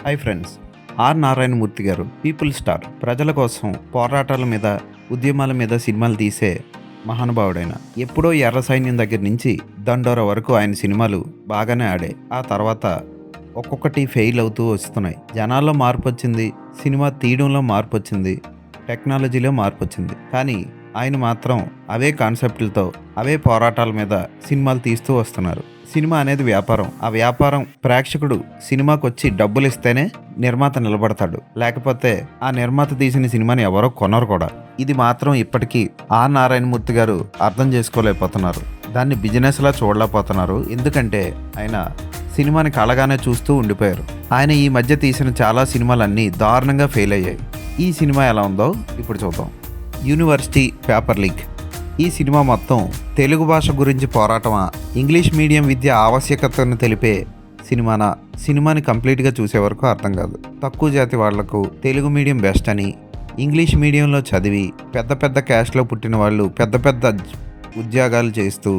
Hi friends. Are Narayanamurthy గారు people star. ప్రజల కోసం పోరాటాల మీద, ఉద్యమాల మీద సినిమాలు తీసే మహానుభావుడైన. ఎప్పుడో ఎర్ర సైన్యం దగ్గర నుంచి దండోర వరకు ఆయన సినిమాలు బాగానే ఆడాయి. ఆ తర్వాత ఒక్కొక్కటి ఫెయిల్ అవుతూ వస్తున్నాయి. జనాల్లో మార్పు వచ్చింది, సినిమా తీయడంలో మార్పు వచ్చింది, టెక్నాలజీలో మార్పు వచ్చింది. కానీ ఆయన మాత్రం అవే కాన్సెప్ట్లతో, అవే పోరాటాల మీద సినిమాలు తీస్తూ వస్తున్నారు. సినిమా అనేది వ్యాపారం. ఆ వ్యాపారం ప్రేక్షకుడు సినిమాకి వచ్చి డబ్బులు ఇస్తేనే నిర్మాత నిలబడతాడు. లేకపోతే ఆ నిర్మాత తీసిన సినిమాని ఎవరో కొనరు కూడా. ఇది మాత్రం ఇప్పటికీ ఆర్ నారాయణమూర్తి గారు అర్థం చేసుకోలేకపోతున్నారు. దాన్ని బిజినెస్లా చూడలేకపోతున్నారు. ఎందుకంటే ఆయన సినిమాని కళగానే చూస్తూ ఉండిపోయారు. ఆయన ఈ మధ్య తీసిన చాలా సినిమాలన్నీ దారుణంగా ఫెయిల్ అయ్యాయి. ఈ సినిమా ఎలా ఉందో ఇప్పుడు చూద్దాం. University paper leak. ఈ సినిమా మొత్తం తెలుగు భాష గురించి పోరాటమా, ఇంగ్లీష్ మీడియం విద్య ఆవశ్యకతను తెలిపే సినిమానా? సినిమాని కంప్లీట్గా చూసే వరకు అర్థం కాదు. తక్కువ జాతి వాళ్లకు తెలుగు మీడియం బెస్ట్ అని, ఇంగ్లీష్ మీడియంలో చదివి పెద్ద పెద్ద క్యాస్ట్లో పుట్టిన వాళ్ళు పెద్ద పెద్ద ఉద్యోగాలు చేస్తూ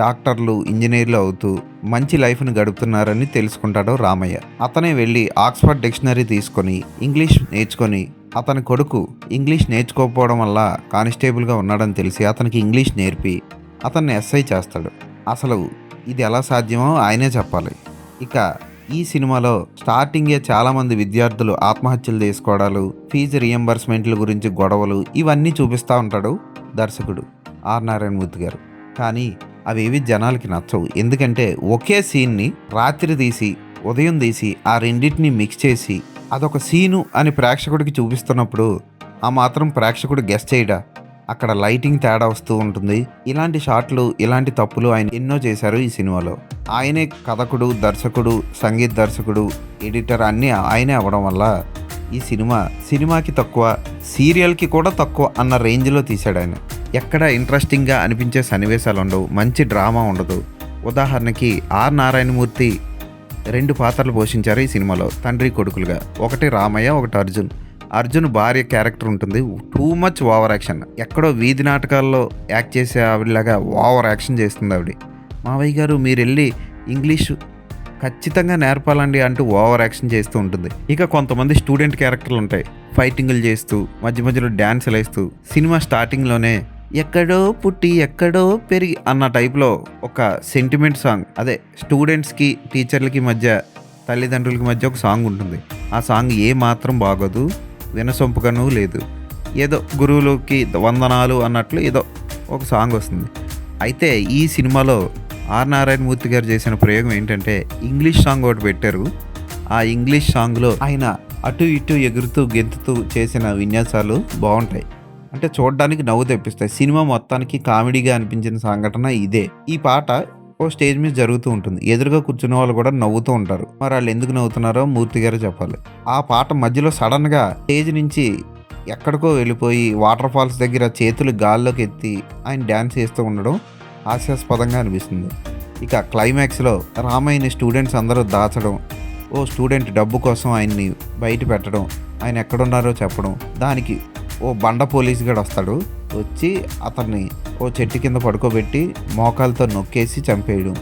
డాక్టర్లు, ఇంజనీర్లు అవుతూ మంచి లైఫ్ను గడుపుతున్నారని తెలుసుకుంటాడు రామయ్య. అతనే వెళ్ళి ఆక్స్ఫర్డ్ డిక్షనరీ తీసుకొని ఇంగ్లీష్ నేర్చుకొని, అతని కొడుకు ఇంగ్లీష్ నేర్చుకోకపోవడం వల్ల కానిస్టేబుల్గా ఉన్నాడని తెలిసి అతనికి ఇంగ్లీష్ నేర్పి అతన్ని ఎస్ఐ చేస్తాడు. అసలు ఇది ఎలా సాధ్యమో ఆయనే చెప్పాలి. ఇక ఈ సినిమాలో స్టార్టింగే చాలామంది విద్యార్థులు ఆత్మహత్యలు చేసుకోవడాలు, ఫీజు రియంబర్స్మెంట్ల గురించి గొడవలు, ఇవన్నీ చూపిస్తూ ఉంటాడు దర్శకుడు ఆర్ నారాయణమూర్తి గారు. కానీ అవేవి జనాలకి నచ్చవు. ఎందుకంటే ఒకే సీన్ని రాత్రి తీసి, ఉదయం తీసి ఆ రెండింటిని మిక్స్ చేసి అదొక సీను అని ప్రేక్షకుడికి చూపిస్తున్నప్పుడు ఆ మాత్రం ప్రేక్షకుడు గెస్ చేయడా? అక్కడ లైటింగ్ తేడా వస్తూ ఉంటుంది. ఇలాంటి షాట్లు, ఇలాంటి తప్పులు ఆయన ఎన్నో చేశారు ఈ సినిమాలో. ఆయనే కథకుడు, దర్శకుడు, సంగీత దర్శకుడు, ఎడిటర్ అన్నీ ఆయనే అవ్వడం వల్ల ఈ సినిమాకి తక్కువ, సీరియల్కి కూడా తక్కువ అన్న రేంజ్లో తీశాడు ఆయన. ఎక్కడ ఇంట్రెస్టింగ్గా అనిపించే సన్నివేశాలు ఉండవు, మంచి డ్రామా ఉండదు. ఉదాహరణకి ఆర్ నారాయణమూర్తి 2 పాత్రలు పోషించారు ఈ సినిమాలో తండ్రి కొడుకులుగా. ఒకటి రామయ్య, ఒకటి అర్జున్. అర్జున్ భార్య క్యారెక్టర్ ఉంటుంది. Too much over action. ఎక్కడో వీధి నాటకాల్లో యాక్ట్ చేసే ఆవిడలాగా ఓవర్ యాక్షన్ చేస్తుంది ఆవిడ. మావయ్య గారు మీరు వెళ్ళి ఇంగ్లీషు ఖచ్చితంగా నేర్పాలండి అంటూ ఓవర్ యాక్షన్ చేస్తూ ఉంటుంది. ఇక కొంతమంది స్టూడెంట్ క్యారెక్టర్లు ఉంటాయి, ఫైటింగులు చేస్తూ మధ్య మధ్యలో డ్యాన్సులు వేస్తూ. సినిమా స్టార్టింగ్లోనే ఎక్కడో పుట్టి ఎక్కడో పెరిగి అన్న టైప్లో ఒక సెంటిమెంట్ సాంగ్, అదే స్టూడెంట్స్కి టీచర్లకి మధ్య, తల్లిదండ్రులకి మధ్య ఒక సాంగ్ ఉంటుంది. ఆ సాంగ్ ఏ మాత్రం బాగోదు, వినసొంపుగాను లేదు. ఏదో గురువులకి వందనాలు అన్నట్లు ఏదో ఒక సాంగ్ వస్తుంది. అయితే ఈ సినిమాలో ఆర్ నారాయణమూర్తి గారు చేసిన ప్రయోగం ఏంటంటే ఇంగ్లీష్ సాంగ్ ఒకటి పెట్టారు. ఆ ఇంగ్లీష్ సాంగ్లో ఆయన అటు ఇటు ఎగురుతూ గెంతుతూ చేసిన విన్యాసాలు బాగుంటాయి. అంటే చూడడానికి నవ్వు తెప్పిస్తాయి. సినిమా మొత్తానికి కామెడీగా అనిపించిన సంఘటన ఇదే. ఈ పాట ఓ స్టేజ్ మీద జరుగుతూ ఉంటుంది. ఎదురుగా కూర్చున్న వాళ్ళు కూడా నవ్వుతూ ఉంటారు. మరి వాళ్ళు ఎందుకు నవ్వుతున్నారో మూర్తి గారు చెప్పాలి. ఆ పాట మధ్యలో సడన్గా స్టేజ్ నుంచి ఎక్కడికో వెళ్ళిపోయి వాటర్ ఫాల్స్ దగ్గర చేతులు గాల్లోకి ఎత్తి ఆయన డ్యాన్స్ చేస్తూ ఉండడం హాస్యాస్పదంగా అనిపిస్తుంది. ఇక క్లైమాక్స్లో రామయ్యని స్టూడెంట్స్ అందరూ దాచడం, ఓ స్టూడెంట్ డబ్బు కోసం ఆయన్ని బయట పెట్టడం, ఆయన ఎక్కడున్నారో చెప్పడం, దానికి ఓ బండ పోలీస్ గడు వస్తాడు, వచ్చి అతన్ని ఓ చెట్టు కింద పడుకోబెట్టి మోకాలతో నొక్కేసి చంపేయడం.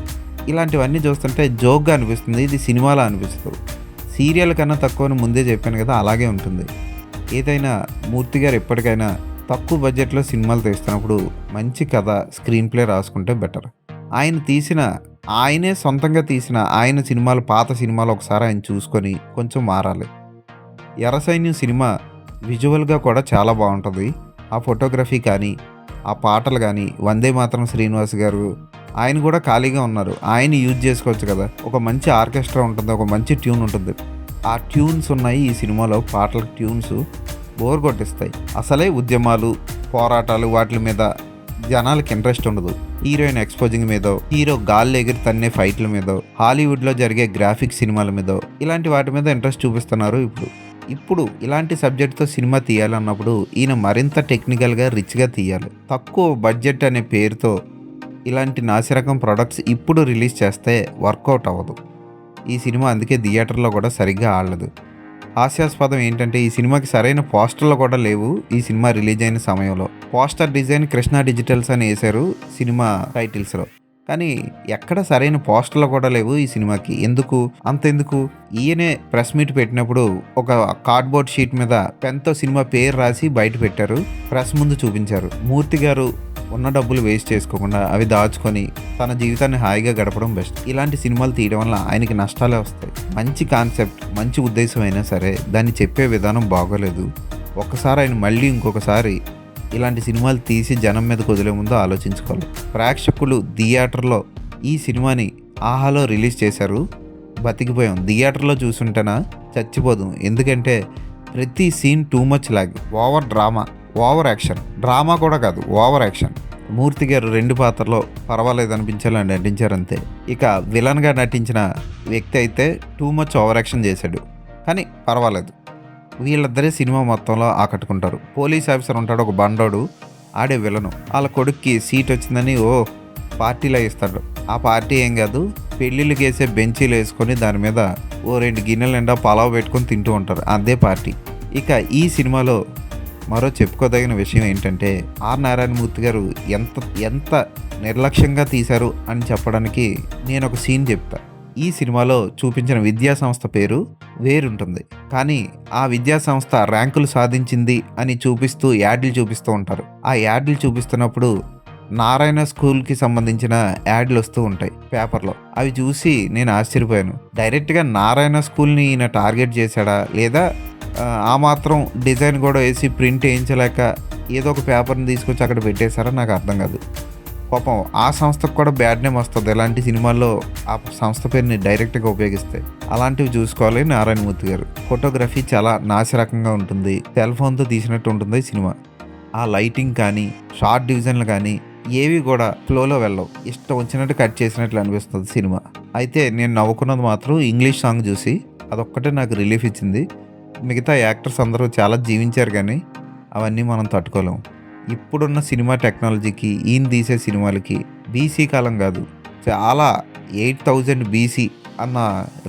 ఇలాంటివన్నీ చూస్తుంటే జోక్గా అనిపిస్తుంది. ఇది సినిమాలో అనిపిస్తుంది. సీరియల్ కన్నా తక్కువని ముందే చెప్పాను కదా, అలాగే ఉంటుంది. ఏదైనా మూర్తి గారు ఎప్పటికైనా తక్కువ బడ్జెట్లో సినిమాలు తీస్తున్నప్పుడు మంచి కథ, స్క్రీన్ ప్లే రాసుకుంటే బెటర్. ఆయనే సొంతంగా తీసిన ఆయన సినిమాలు, పాత సినిమాలు ఒకసారి ఆయన చూసుకొని కొంచెం మారాలి. ఎర్ర సైన్యం సినిమా విజువల్గా కూడా చాలా బాగుంటుంది. ఆ ఫోటోగ్రఫీ కానీ, ఆ పాటలు కానీ, వందే మాత్రం శ్రీనివాస్ గారు ఆయన కూడా ఖాళీగా ఉన్నారు, ఆయన యూజ్ చేసుకోవచ్చు కదా. ఒక మంచి ఆర్కెస్ట్రా ఉంటుంది, ఒక మంచి ట్యూన్ ఉంటుంది. ఆ ట్యూన్స్ ఉన్నాయి ఈ సినిమాలో. పాటల ట్యూన్స్ బోర్ కొట్టిస్తాయి. అసలే ఉద్యమాలు, పోరాటాలు వాటి మీద జనాలకి ఇంట్రెస్ట్ ఉండదు. హీరోయిన్ ఎక్స్పోజింగ్ మీదో, హీరో గాల్లో ఎగిరి తన్నే ఫైట్ల మీదో, హాలీవుడ్లో జరిగే గ్రాఫిక్ సినిమాల మీదో, ఇలాంటి వాటి మీద ఇంట్రెస్ట్ చూపిస్తున్నారు. ఇప్పుడు ఇలాంటి సబ్జెక్ట్తో సినిమా తీయాలన్నప్పుడు ఈయన మరింత టెక్నికల్గా, రిచ్గా తీయాలి. తక్కువ బడ్జెట్ అనే పేరుతో ఇలాంటి నాసిరకం ప్రొడక్ట్స్ ఇప్పుడు రిలీజ్ చేస్తే వర్కౌట్ అవ్వదు. ఈ సినిమా అందుకే థియేటర్లో కూడా సరిగ్గా ఆడలేదు. హాస్యాస్పదం ఏంటంటే ఈ సినిమాకి సరైన పోస్టర్లు కూడా లేవు. ఈ సినిమా రిలీజ్ అయిన సమయంలో పోస్టర్ డిజైన్ కృష్ణా డిజిటల్స్ అని వేశారు సినిమా టైటిల్స్లో. కానీ ఎక్కడ సరైన పోస్టర్లు కూడా లేవు ఈ సినిమాకి. అంతెందుకు ఈయనే ప్రెస్ మీట్ పెట్టినప్పుడు ఒక కార్డ్బోర్డ్ షీట్ మీద పెన్తో సినిమా పేరు రాసి బయట పెట్టారు, ప్రెస్ ముందు చూపించారు. మూర్తి గారు ఉన్న డబ్బులు వేస్ట్ చేసుకోకుండా అవి దాచుకొని తన జీవితాన్ని హాయిగా గడపడం బెస్ట్. ఇలాంటి సినిమాలు తీయడం వల్ల ఆయనకి నష్టాలే వస్తాయి. మంచి కాన్సెప్ట్, మంచి ఉద్దేశం అయినా సరే దాన్ని చెప్పే విధానం బాగోలేదు. ఒక్కసారి ఆయన మళ్ళీ ఇంకొకసారి ఇలాంటి సినిమాలు తీసి జనం మీద కుదిలే ముందు ఆలోచించుకోవాలి. ప్రేక్షకులు థియేటర్లో ఈ సినిమాని ఆహాలో రిలీజ్ చేశారు, బతికిపోయాం. థియేటర్లో చూసుంటేనా చచ్చిపోదు. ఎందుకంటే ప్రతి scene too much lag, over drama, over action. Drama కూడా కాదు, ఓవర్ యాక్షన్. మూర్తి గారు 2 పాత్రలో పర్వాలేదు అనిపించేలా నటించారు అంతే. ఇక విలన్గా నటించిన వ్యక్తి అయితే టూ మచ్ ఓవర్ యాక్షన్ చేశాడు, కానీ పర్వాలేదు. వీళ్ళిద్దరే సినిమా మొత్తంలో ఆకట్టుకుంటారు. పోలీస్ ఆఫీసర్ ఉంటాడు ఒక బండోడు, ఆడే విలను. వాళ్ళ కొడుక్కి సీట్ వచ్చిందని పార్టీలో ఇస్తాడు. ఆ పార్టీ ఏం కాదు, పెళ్ళిళ్ళకి వేసే బెంచీలు వేసుకొని దాని మీద 2 గిన్నెల నిండా పలావ్ పెట్టుకొని తింటూ ఉంటారు, అదే పార్టీ. ఇక ఈ సినిమాలో మరో చెప్పుకోదగిన విషయం ఏంటంటే ఆర్ నారాయణమూర్తి గారు ఎంత నిర్లక్ష్యంగా తీశారు అని చెప్పడానికి నేను ఒక సీన్ చెప్తా. ఈ సినిమాలో చూపించిన విద్యా సంస్థ పేరు వేరుంటుంది, కానీ ఆ విద్యా సంస్థ ర్యాంకులు సాధించింది అని చూపిస్తూ యాడ్లు చూపిస్తూ ఉంటారు. ఆ యాడ్లు చూపిస్తున్నప్పుడు నారాయణ స్కూల్కి సంబంధించిన యాడ్లు వస్తూ ఉంటాయి పేపర్లో. అవి చూసి నేను ఆశ్చర్యపోయాను. డైరెక్ట్గా నారాయణ స్కూల్ని ఈయన టార్గెట్ చేశాడా, లేదా ఆ మాత్రం డిజైన్ కూడా వేసి ప్రింట్ వేయించలేక ఏదో ఒక పేపర్ని తీసుకొచ్చి అక్కడ పెట్టేశారా నాకు అర్థం కాదు. పాపం ఆ సంస్థకు కూడా బ్యాడ్ నేమ్ వస్తుంది ఇలాంటి సినిమాల్లో ఆ సంస్థ పేరుని డైరెక్ట్గా ఉపయోగిస్తే. అలాంటివి చూసుకోవాలి నారాయణమూర్తి గారు. ఫోటోగ్రఫీ చాలా నాసిరకంగా ఉంటుంది, సెల్ ఫోన్తో తీసినట్టు ఉంటుంది సినిమా. ఆ లైటింగ్ కానీ షార్ట్ డివిజన్లు కానీ ఏవి కూడా ఫ్లోలో వెళ్ళవు, ఇష్టం వచ్చినట్టు కట్ చేసినట్లు అనిపిస్తుంది సినిమా. అయితే నేను నవ్వుకున్నది మాత్రం ఇంగ్లీష్ సాంగ్ చూసి, అదొక్కటే నాకు రిలీఫ్ ఇచ్చింది. మిగతా యాక్టర్స్ అందరూ చాలా జీవించారు, కానీ అవన్నీ మనం తట్టుకోలేం. ఇప్పుడున్న సినిమా టెక్నాలజీకి ఈయన తీసే సినిమాలకి బీసీ కాలం కాదు, చాలా 8000 బీసీ అన్న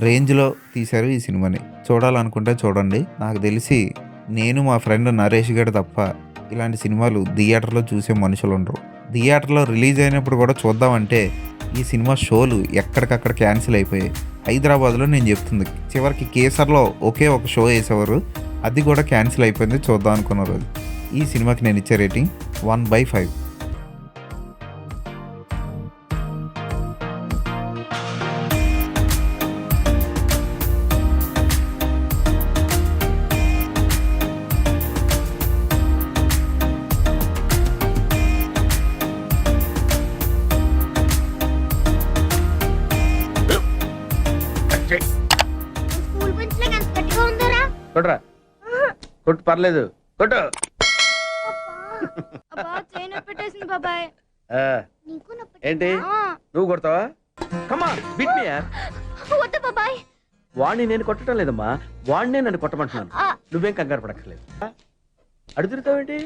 రేంజ్లో తీశారు ఈ సినిమాని. చూడాలనుకుంటే చూడండి. నాకు తెలిసి నేను మా ఫ్రెండ్ నరేష్ గారు తప్ప ఇలాంటి సినిమాలు థియేటర్లో చూసే మనుషులు ఉండరు. థియేటర్లో రిలీజ్ అయినప్పుడు కూడా చూద్దామంటే ఈ సినిమా షోలు ఎక్కడికక్కడ క్యాన్సిల్ అయిపోయాయి. హైదరాబాద్లో నేను చెప్తుంది, చివరికి కేసర్లో ఒకే ఒక షో వేసేవారు, అది కూడా క్యాన్సిల్ అయిపోయింది చూద్దాం అనుకున్న రోజు. ఈ సినిమాకి నేను ఇచ్చే రేటింగ్ 1/5. స్కూల్ బెంచ్ లో ఎంత గట్టిగా ఉందరా? కొట్రా, కొట్టు, పర్లేదు, కొట్టు. అబ్బా చేయి నొప్పి పెట్టేసింది బాబాయ్. ఆ, నీకు నొప్పి ఏంటి నువ్వు కొడతావా? కమాన్ బీట్ మీ యార్. వద్దు బాబాయ్. వాణ్ణి నేను కొట్టడం లేదమ్మా, వాణ్ణే నన్ను కొట్టమంటున్నాను. ఆ. నువ్వేం కంగారు పడక్కర్లేదు. అడుగుతావేంటి?